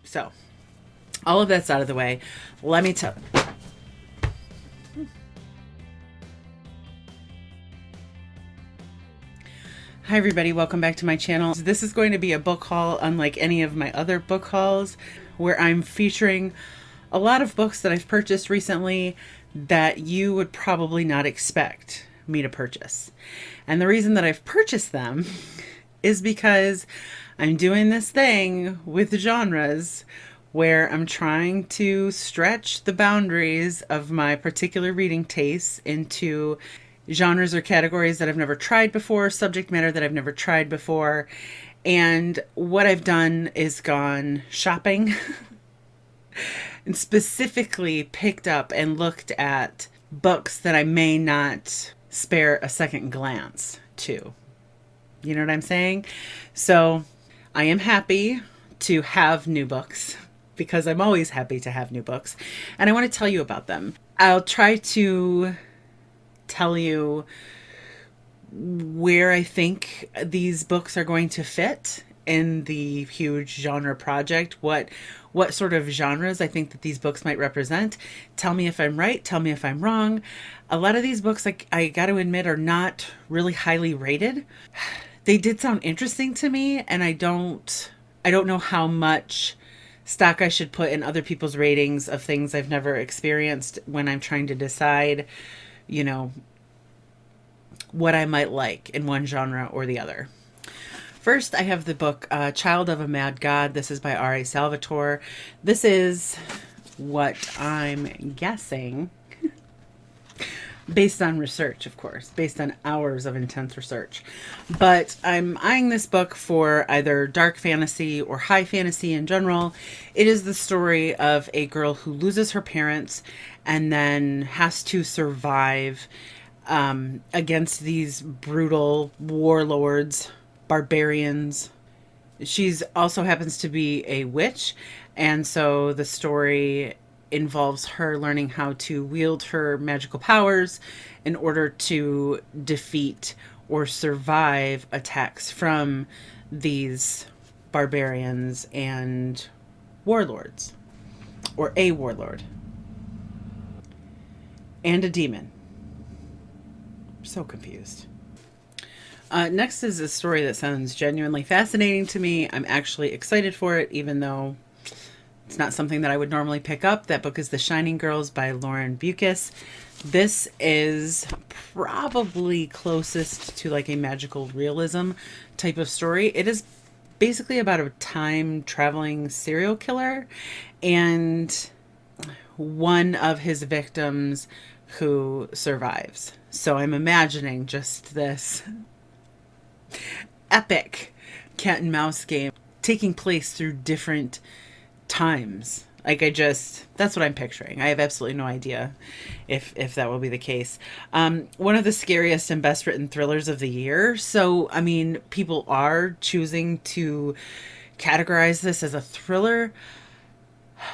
So, all of that's out of the way. Let me tell. Hi everybody, welcome back to my channel. This is going to be a book haul unlike any of my other book hauls, where I'm featuring a lot of books that I've purchased recently that you would probably not expect me to purchase. And the reason that I've purchased them is because I'm doing this thing with genres where I'm trying to stretch the boundaries of my particular reading tastes into genres or categories that I've never tried before, subject matter that I've never tried before. And what I've done is gone shopping and specifically picked up and looked at books that I may not spare a second glance to. You know what I'm saying? So I am happy to have new books because I'm always happy to have new books. And I want to tell you about them. I'll try to tell you where I think these books are going to fit in the huge genre project, what sort of genres I think that these books might represent. Tell me if I'm right, tell me if I'm wrong. A lot of these books, like, I got to admit, are not really highly rated. They did sound interesting to me, and I don't know how much stock I should put in other people's ratings of things I've never experienced when I'm trying to decide, you know, what I might like in one genre or the other. First, I have the book Child of a Mad God. This is by R.A. Salvatore. This is what I'm guessing, based on research, of course, based on hours of intense research. But I'm eyeing this book for either dark fantasy or high fantasy in general. It is the story of a girl who loses her parents and then has to survive against these brutal warlords, barbarians. She's also happens to be a witch, and so the story involves her learning how to wield her magical powers in order to defeat or survive attacks from these barbarians and warlords, or a warlord and a demon. I'm so confused. Next is a story that sounds genuinely fascinating to me. I'm actually excited for it, even though it's not something that I would normally pick up. That book is The Shining Girls by Lauren Bucas. This is probably closest to like a magical realism type of story. It is basically about a time traveling serial killer and one of his victims who survives. So I'm imagining just this epic cat and mouse game taking place through different times. That's what I'm picturing. I have absolutely no idea if that will be the case. One of the scariest and best written thrillers of the year. So, I mean, people are choosing to categorize this as a thriller,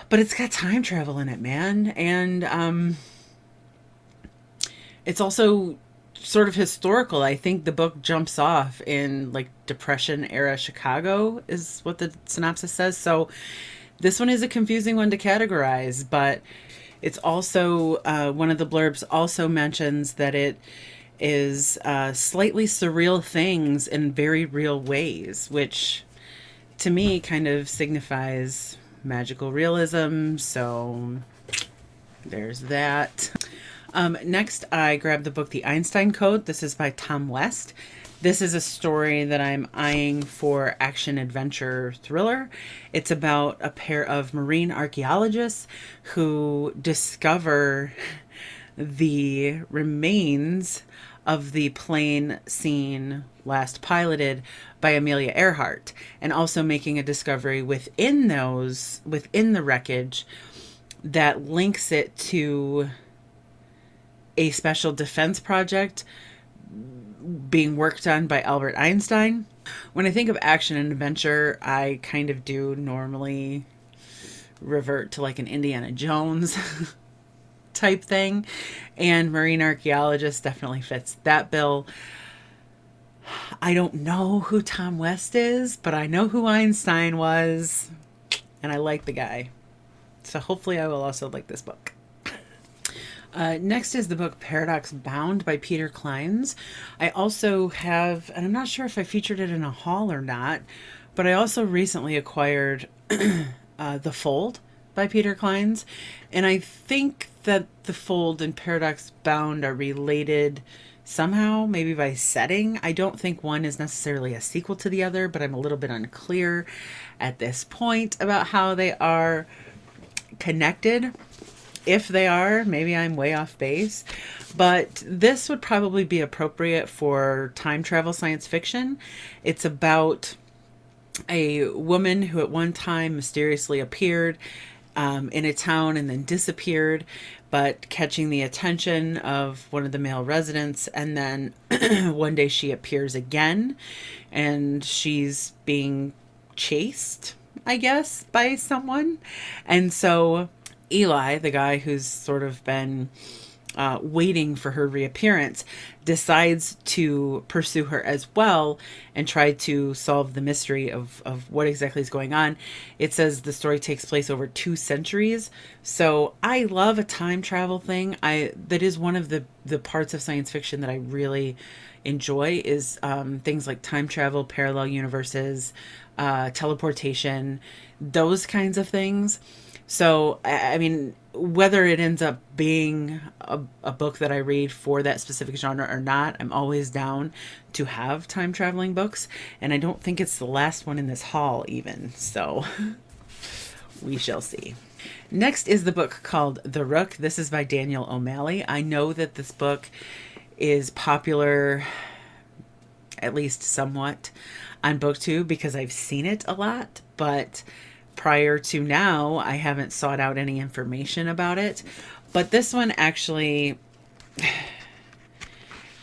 but it's got time travel in it, man. And it's also sort of historical. I think the book jumps off in like Depression era Chicago is what the synopsis says. So this one is a confusing one to categorize, but it's also one of the blurbs also mentions that it is slightly surreal things in very real ways, which to me kind of signifies magical realism. So there's that. Next, I grabbed the book The Einstein Code. This is by Tom West. This is a story that I'm eyeing for action-adventure thriller. It's about a pair of marine archaeologists who discover the remains of the plane seen last piloted by Amelia Earhart, and also making a discovery within the wreckage that links it to a special defense project being worked on by Albert Einstein. When I think of action and adventure, I kind of do normally revert to like an Indiana Jones type thing, and marine archaeologist definitely fits that bill. I don't know who Tom West is, but I know who Einstein was. and I like the guy. So hopefully I will also like this book. Next is the book Paradox Bound by Peter Clines. I also have, and I'm not sure if I featured it in a haul or not, but I also recently acquired The Fold by Peter Clines. And I think that The Fold and Paradox Bound are related somehow, maybe by setting. I don't think one is necessarily a sequel to the other, but I'm a little bit unclear at this point about how they are connected. If they are, maybe I'm way off base, but this would probably be appropriate for time travel science fiction. It's about a woman who at one time mysteriously appeared in a town and then disappeared, but catching the attention of one of the male residents. And then one day she appears again and she's being chased, I guess, by someone. And so Eli, the guy who's sort of been waiting for her reappearance, decides to pursue her as well and try to solve the mystery of what exactly is going on. It says the story takes place over 2 centuries. So I love a time travel thing. That is one of the parts of science fiction that I really enjoy is things like time travel, parallel universes, teleportation, those kinds of things. So, I mean, whether it ends up being a book that I read for that specific genre or not, I'm always down to have time traveling books. And I don't think it's the last one in this haul even. So we shall see. Next is the book called The Rook. This is by Daniel O'Malley. I know that this book is popular, at least somewhat, on booktube because I've seen it a lot, but prior to now, I haven't sought out any information about it. But this one actually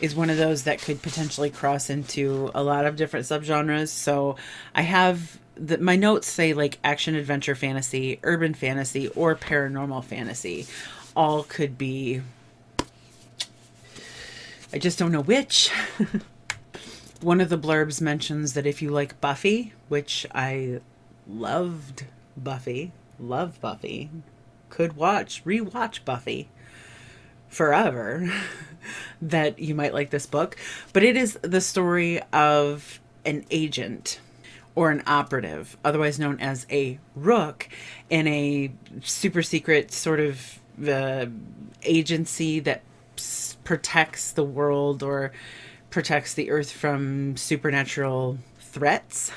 is one of those that could potentially cross into a lot of different subgenres. So I have my notes say like action, adventure, fantasy, urban fantasy, or paranormal fantasy. All could be. I just don't know which. One of the blurbs mentions that if you like Buffy, which I loved Buffy, love Buffy, could rewatch Buffy forever, that you might like this book. But it is the story of an agent or an operative, otherwise known as a Rook, in a super secret sort of agency that protects the world or protects the earth from supernatural threats.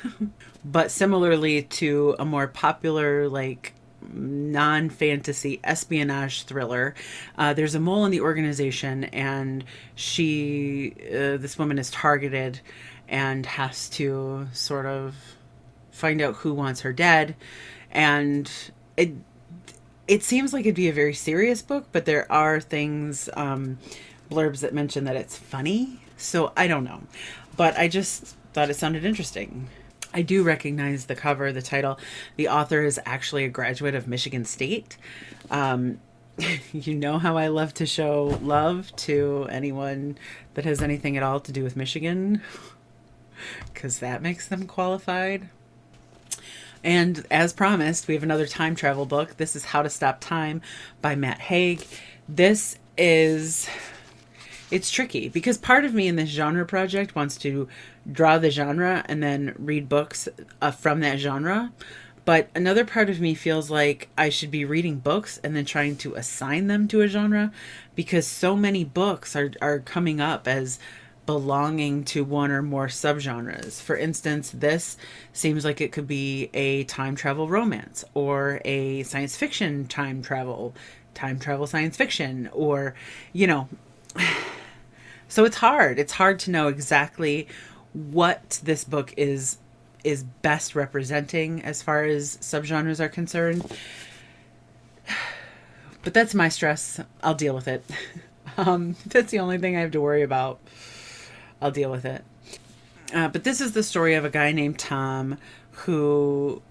But similarly to a more popular, like, non-fantasy espionage thriller, there's a mole in the organization, and this woman is targeted and has to sort of find out who wants her dead. And it seems like it'd be a very serious book, but there are things, blurbs that mention that it's funny. So I don't know, but I just thought it sounded interesting. I do recognize the cover, the title. The author is actually a graduate of Michigan State. You know how I love to show love to anyone that has anything at all to do with Michigan, because that makes them qualified. And as promised, we have another time travel book. This is How to Stop Time by Matt Haig. It's tricky because part of me in this genre project wants to draw the genre and then read books from that genre. But another part of me feels like I should be reading books and then trying to assign them to a genre, because so many books are coming up as belonging to one or more subgenres. For instance, this seems like it could be a time travel romance or a science fiction time travel science fiction, or, you know. So it's hard. It's hard to know exactly what this book is best representing as far as subgenres are concerned. But that's my stress. I'll deal with it. That's the only thing I have to worry about. I'll deal with it. But this is the story of a guy named Tom who,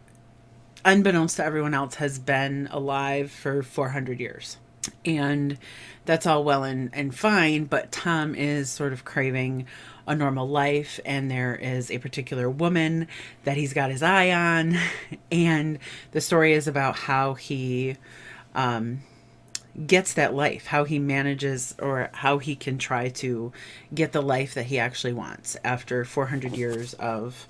unbeknownst to everyone else, has been alive for 400 years. And that's all well and fine, but Tom is sort of craving a normal life, and there is a particular woman that he's got his eye on. And the story is about how he gets that life, how he manages, or how he can try to get the life that he actually wants after 400 years of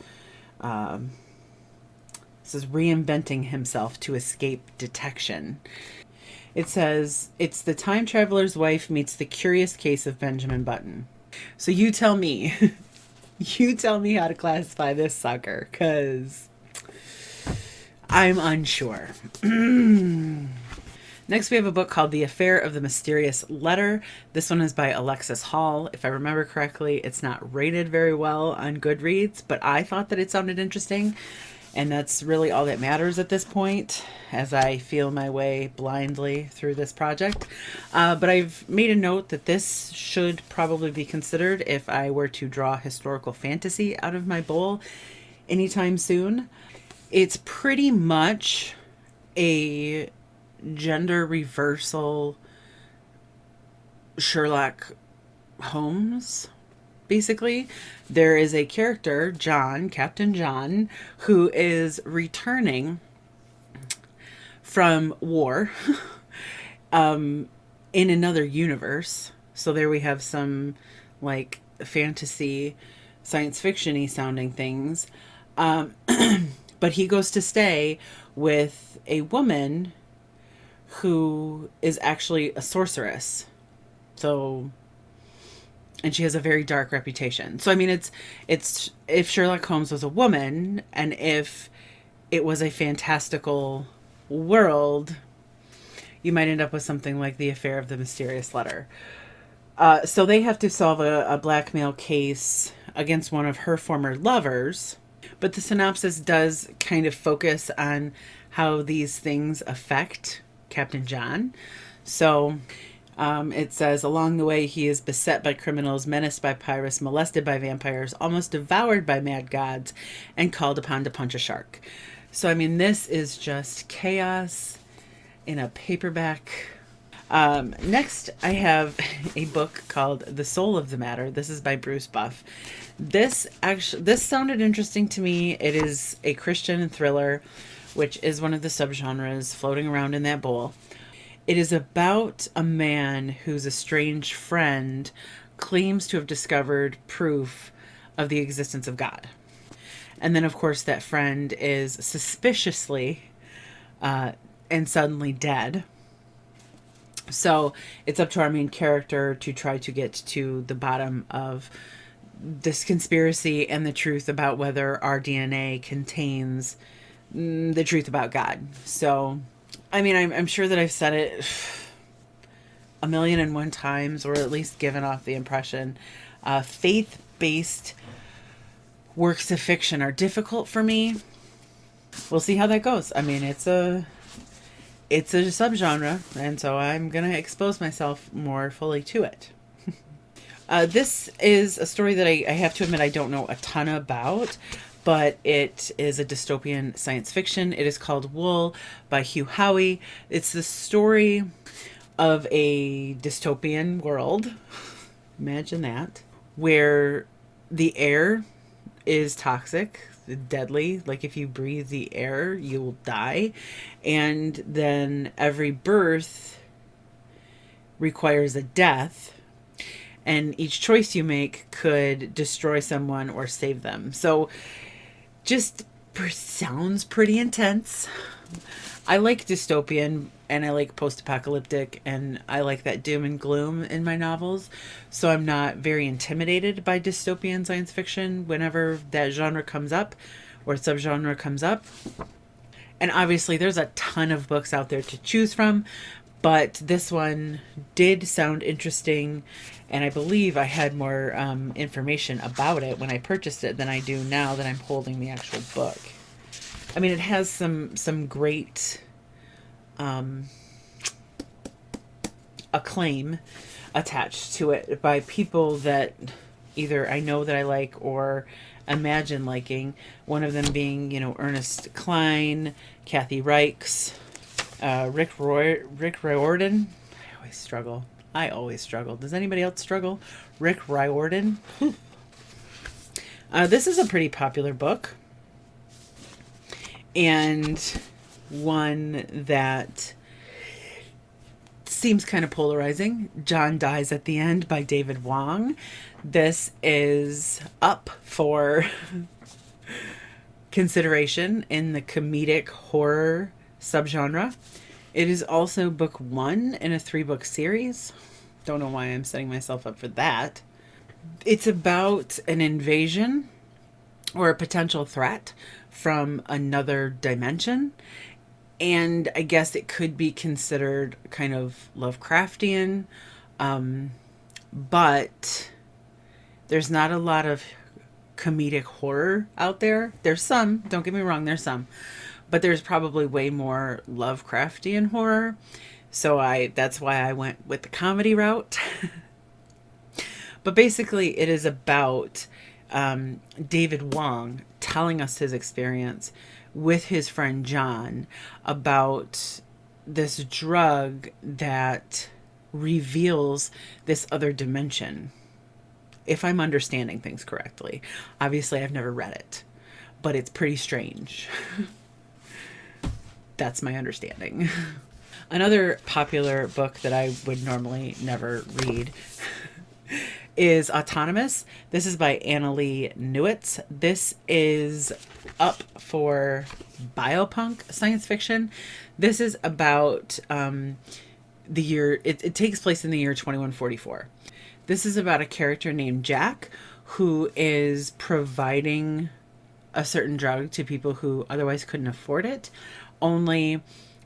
this is reinventing himself to escape detection. It says, it's the time traveler's wife meets the curious case of Benjamin Button. So you tell me, you tell me how to classify this sucker, because I'm unsure. Next, we have a book called The Affair of the Mysterious Letter. This one is by Alexis Hall. If I remember correctly, it's not rated very well on Goodreads, but I thought that it sounded interesting. And that's really all that matters at this point as I feel my way blindly through this project. But I've made a note that this should probably be considered if I were to draw historical fantasy out of my bowl anytime soon. It's pretty much a gender reversal Sherlock Holmes. Basically, there is a character, John, Captain John, who is returning from war in another universe. So there we have some like fantasy, science fiction-y sounding things. But he goes to stay with a woman who is actually a sorceress. So, and she has a very dark reputation. So I mean, it's if Sherlock Holmes was a woman and if it was a fantastical world, you might end up with something like The Affair of the Mysterious Letter. So they have to solve a blackmail case against one of her former lovers. But the synopsis does kind of focus on how these things affect Captain John. So it says, along the way, he is beset by criminals, menaced by pirates, molested by vampires, almost devoured by mad gods, and called upon to punch a shark. So, I mean, this is just chaos in a paperback. Next, I have a book called The Soul of the Matter. This is by Bruce Buff. This sounded interesting to me. It is a Christian thriller, which is one of the subgenres floating around in that bowl. It is about a man whose estranged friend claims to have discovered proof of the existence of God. And then, of course, that friend is suspiciously and suddenly dead. So it's up to our main character to try to get to the bottom of this conspiracy and the truth about whether our DNA contains the truth about God. So, I mean, I'm sure that I've said it 1,000,001 times, or at least given off the impression. Faith-based works of fiction are difficult for me. We'll see how that goes. I mean, it's a subgenre, and so I'm going to expose myself more fully to it. This is a story that I have to admit I don't know a ton about, but it is a dystopian science fiction. It is called Wool by Hugh Howey. It's the story of a dystopian world, imagine that, where the air is toxic, deadly. Like if you breathe the air, you will die. And then every birth requires a death. And each choice you make could destroy someone or save them. So just sounds pretty intense. I like dystopian and I like post-apocalyptic and I like that doom and gloom in my novels. So I'm not very intimidated by dystopian science fiction whenever that genre comes up or subgenre comes up. And obviously there's a ton of books out there to choose from, but this one did sound interesting, and I believe I had more information about it when I purchased it than I do now that I'm holding the actual book. I mean, it has some great acclaim attached to it by people that either I know that I like or imagine liking. One of them being, Ernest Cline, Kathy Reichs, Rick Riordan. always struggle. I always struggle. Does anybody else struggle? Rick Riordan. This is a pretty popular book. And one that seems kind of polarizing. John Dies at the End by David Wong. This is up for consideration in the comedic horror subgenre. It is also book 1 in a 3-book series. Don't know why I'm setting myself up for that. It's about an invasion or a potential threat from another dimension. And I guess it could be considered kind of Lovecraftian. But there's not a lot of comedic horror out there. There's some, don't get me wrong, there's some. But there's probably way more Lovecraftian horror. So that's why I went with the comedy route. But basically it is about David Wong telling us his experience with his friend John about this drug that reveals this other dimension. If I'm understanding things correctly. Obviously, I've never read it, but it's pretty strange. That's my understanding. Another popular book that I would normally never read is Autonomous. This is by Annalee Newitz. This is up for biopunk science fiction. This is about the year, it takes place in the year 2144. This is about a character named Jack who is providing a certain drug to people who otherwise couldn't afford it. Only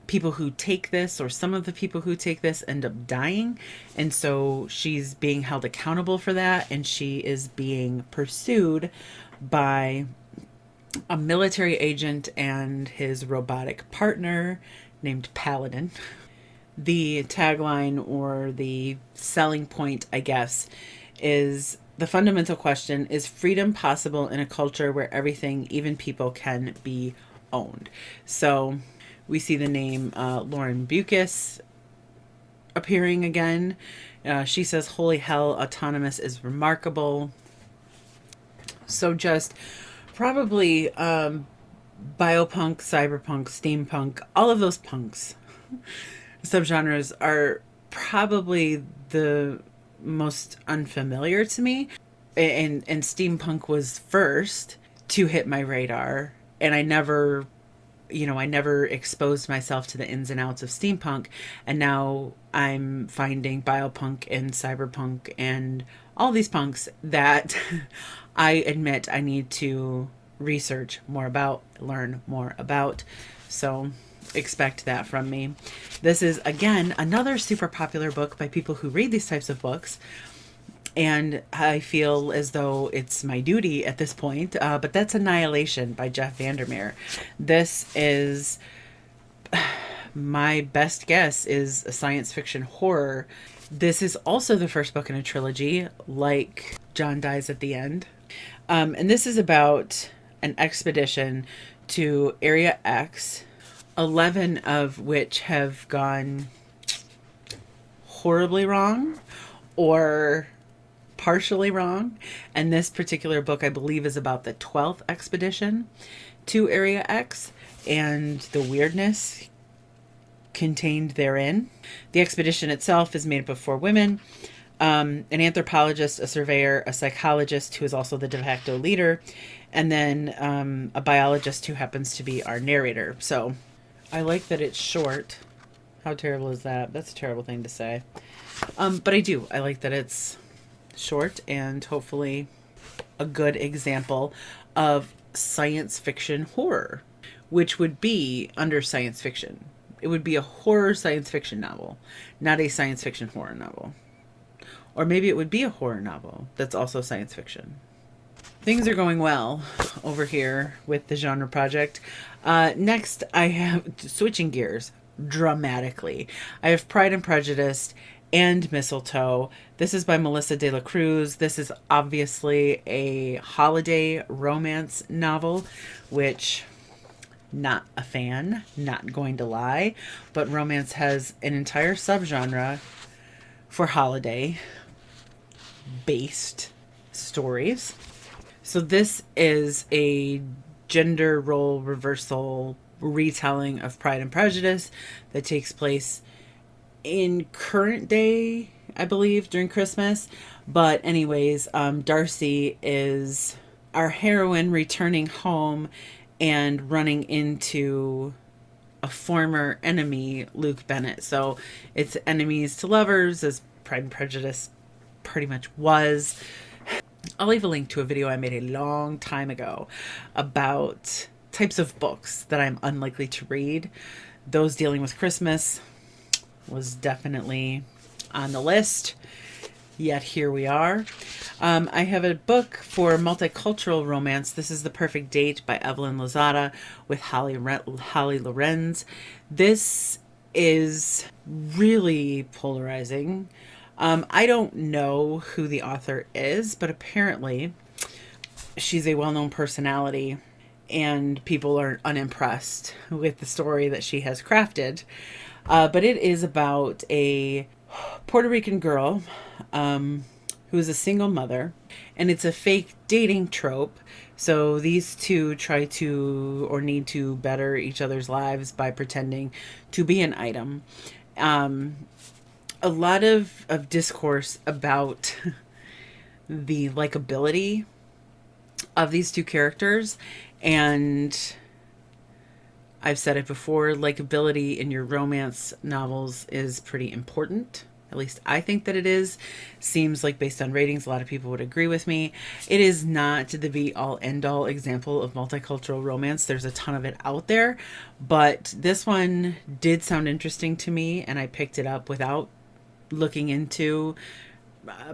people who take this, or some of the people who take this, end up dying. And so she's being held accountable for that. And she is being pursued by a military agent and his robotic partner named Paladin. The tagline, or the selling point, I guess, is the fundamental question: is freedom possible in a culture where everything, even people, can be owned? So we see the name Lauren Bucus appearing again. She says, holy hell, Autonomous is remarkable. So just probably biopunk, cyberpunk, steampunk, all of those punks subgenres are probably the most unfamiliar to me. And steampunk was first to hit my radar. And I never exposed myself to the ins and outs of steampunk. And now I'm finding biopunk and cyberpunk and all these punks that I admit I need to research more about, learn more about. So expect that from me. This is, again, another super popular book by people who read these types of books. And I feel as though it's my duty at this point. But that's Annihilation by Jeff Vandermeer. This is, my best guess, is a science fiction horror. This is also the first book in a trilogy, like John Dies at the End. And this is about an expedition to Area X, 11 of which have gone horribly wrong or partially wrong. And this particular book, I believe, is about the 12th expedition to Area X and the weirdness contained therein. The expedition itself is made up of 4 women, an anthropologist, a surveyor, a psychologist who is also the de facto leader, and then a biologist who happens to be our narrator. So I like that it's short. How terrible is that? That's a terrible thing to say. But I do. I like that it's short and hopefully a good example of science fiction horror, which would be under science fiction. It would be a horror science fiction novel, not a science fiction horror novel. Or maybe it would be a horror novel that's also science fiction. Things are going well over here with the genre project. Next, I have, switching gears dramatically, I have Pride and Prejudice and Mistletoe. This is by Melissa de la Cruz. This is obviously a holiday romance novel, which Not a fan, not going to lie, but romance has an entire subgenre for holiday based stories. So this is a gender role reversal retelling of Pride and Prejudice that takes place in current day, I believe, during Christmas. But anyways, Darcy is our heroine returning home and running into a former enemy, Luke Bennett. So it's enemies to lovers, as Pride and Prejudice pretty much was. I'll leave a link to a video I made a long time ago about types of books that I'm unlikely to read. Those dealing with Christmas was definitely on the list. Yet here we are. I have a book for multicultural romance. This is The Perfect Date by Evelyn Lozada with Holly Lorenz. This is really polarizing. I don't know who the author is, but apparently she's a well-known personality and people are unimpressed with the story that she has crafted. But it is about a Puerto Rican girl who is a single mother, and it's a fake dating trope. So these two try to or need to better each other's lives by pretending to be an item. A lot of discourse about the likability of these two characters, and I've said it before, likability in your romance novels is pretty important. At least I think that it is. Seems like based on ratings, a lot of people would agree with me. It is not the be-all, end-all example of multicultural romance. There's a ton of it out there, but this one did sound interesting to me, and I picked it up without looking into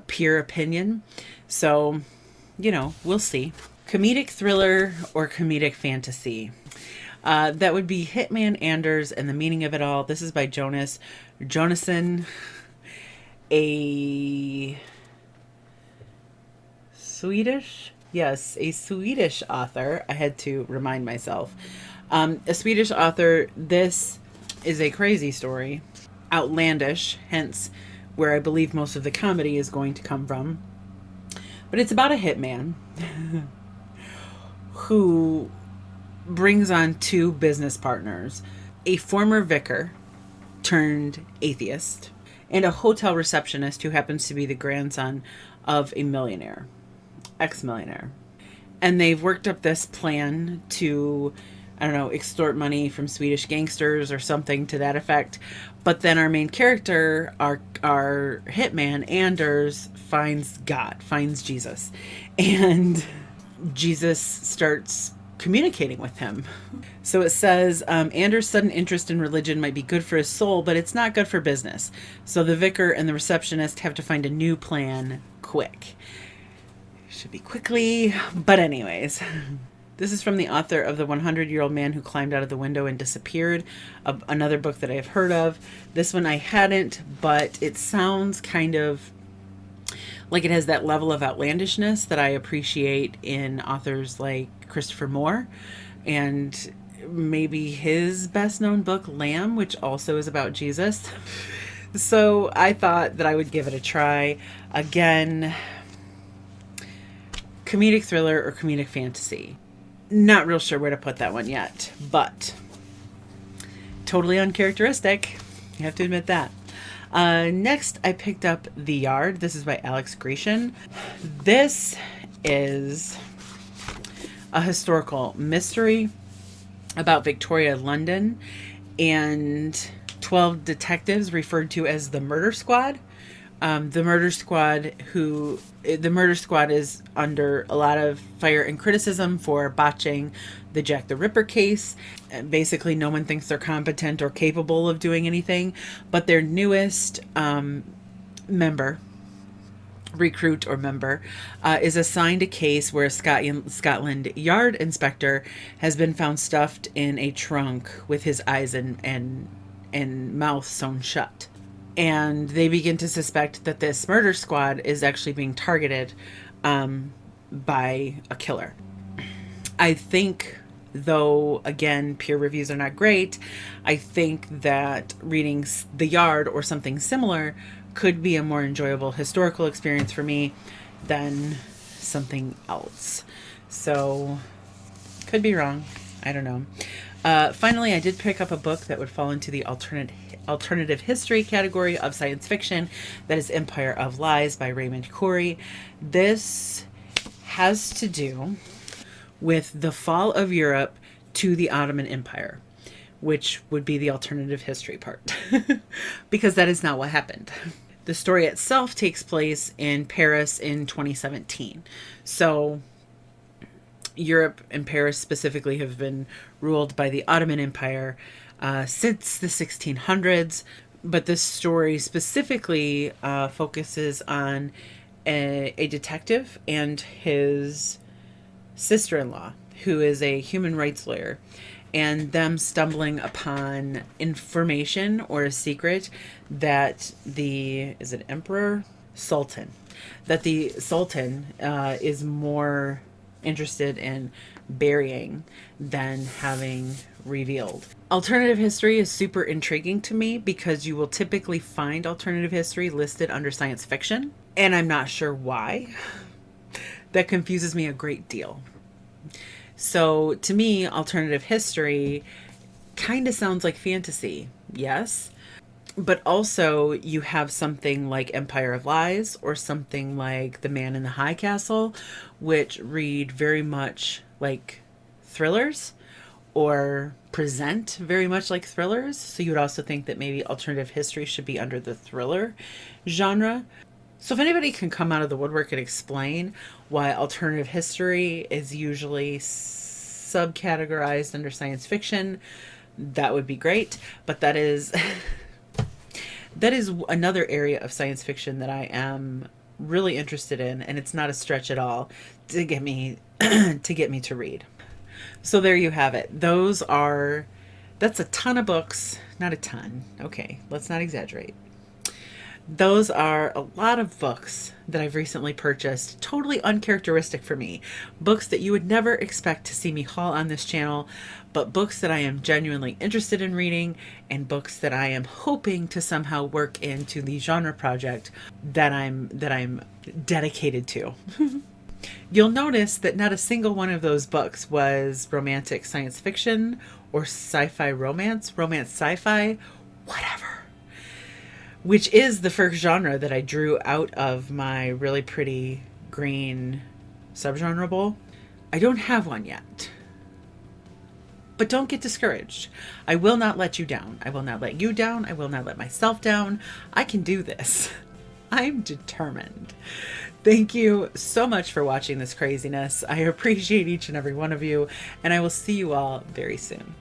peer opinion. So, you know, we'll see. Comedic thriller or comedic fantasy. That would be Hitman Anders and the Meaning of It All. This is by Jonasson, a Swedish author. I had to remind myself. A Swedish author. This is a crazy story. Outlandish, hence where I believe most of the comedy is going to come from. But it's about a hitman who brings on two business partners, a former vicar turned atheist, and a hotel receptionist who happens to be the grandson of a millionaire, ex-millionaire. And they've worked up this plan to, I don't know, extort money from Swedish gangsters or something to that effect. But then our main character, our hitman, Anders, finds God, finds Jesus. And Jesus starts communicating with him. So it says, Anders' sudden interest in religion might be good for his soul, but it's not good for business. So the vicar and the receptionist have to find a new plan quick. Should be quickly, but anyways. This is from the author of The 100-Year-Old Man Who Climbed Out of the Window and Disappeared, another book that I've heard of. This one I hadn't, but it sounds kind of like it has that level of outlandishness that I appreciate in authors like Christopher Moore, and maybe his best-known book, Lamb, which also is about Jesus. So I thought that I would give it a try. Again, comedic thriller or comedic fantasy. Not real sure where to put that one yet, but totally uncharacteristic. You have to admit that. Next, I picked up The Yard. This is by Alex Grecian. This is a historical mystery about Victoria, London, and 12 detectives referred to as the Murder Squad. The Murder Squad is under a lot of fire and criticism for botching the Jack the Ripper case. Basically, no one thinks they're competent or capable of doing anything, but their newest recruit is assigned a case where a Scotland Yard inspector has been found stuffed in a trunk with his eyes and mouth sewn shut. And they begin to suspect that this murder squad is actually being targeted by a killer. I think Though, again, peer reviews are not great, I think that reading The Yard or something similar could be a more enjoyable historical experience for me than something else. So, could be wrong. I don't know. Finally, I did pick up a book that would fall into the alternative history category of science fiction. That is Empire of Lies by Raymond Corey. This has to do with the fall of Europe to the Ottoman Empire, which would be the alternative history part, because that is not what happened. The story itself takes place in Paris in 2017. So Europe and Paris specifically have been ruled by the Ottoman Empire since the 1600s. But this story specifically focuses on a detective and his sister-in-law, who is a human rights lawyer, and them stumbling upon information or a secret that is it Emperor? Sultan. That the Sultan is more interested in burying than having revealed. Alternative history is super intriguing to me because you will typically find alternative history listed under science fiction, and I'm not sure why. That confuses me a great deal. So to me, alternative history kind of sounds like fantasy, yes, but also you have something like Empire of Lies or something like The Man in the High Castle, which read very much like thrillers or present very much like thrillers. So you would also think that maybe alternative history should be under the thriller genre. So if anybody can come out of the woodwork and explain why alternative history is usually subcategorized under science fiction, that would be great. But that is that is another area of science fiction that I am really interested in, and it's not a stretch at all to get me to read. So there you have it. That's a ton of books. Not a ton. Okay, let's not exaggerate. Those are a lot of books that I've recently purchased, totally uncharacteristic for me. Books that you would never expect to see me haul on this channel, but books that I am genuinely interested in reading, and books that I am hoping to somehow work into the genre project that I'm dedicated to. You'll notice that not a single one of those books was romantic science fiction or sci-fi romance sci-fi, whatever. Which is the first genre that I drew out of my really pretty green subgenre bowl. I don't have one yet. But don't get discouraged. I will not let you down. I will not let you down. I will not let myself down. I can do this. I'm determined. Thank you so much for watching this craziness. I appreciate each and every one of you, and I will see you all very soon.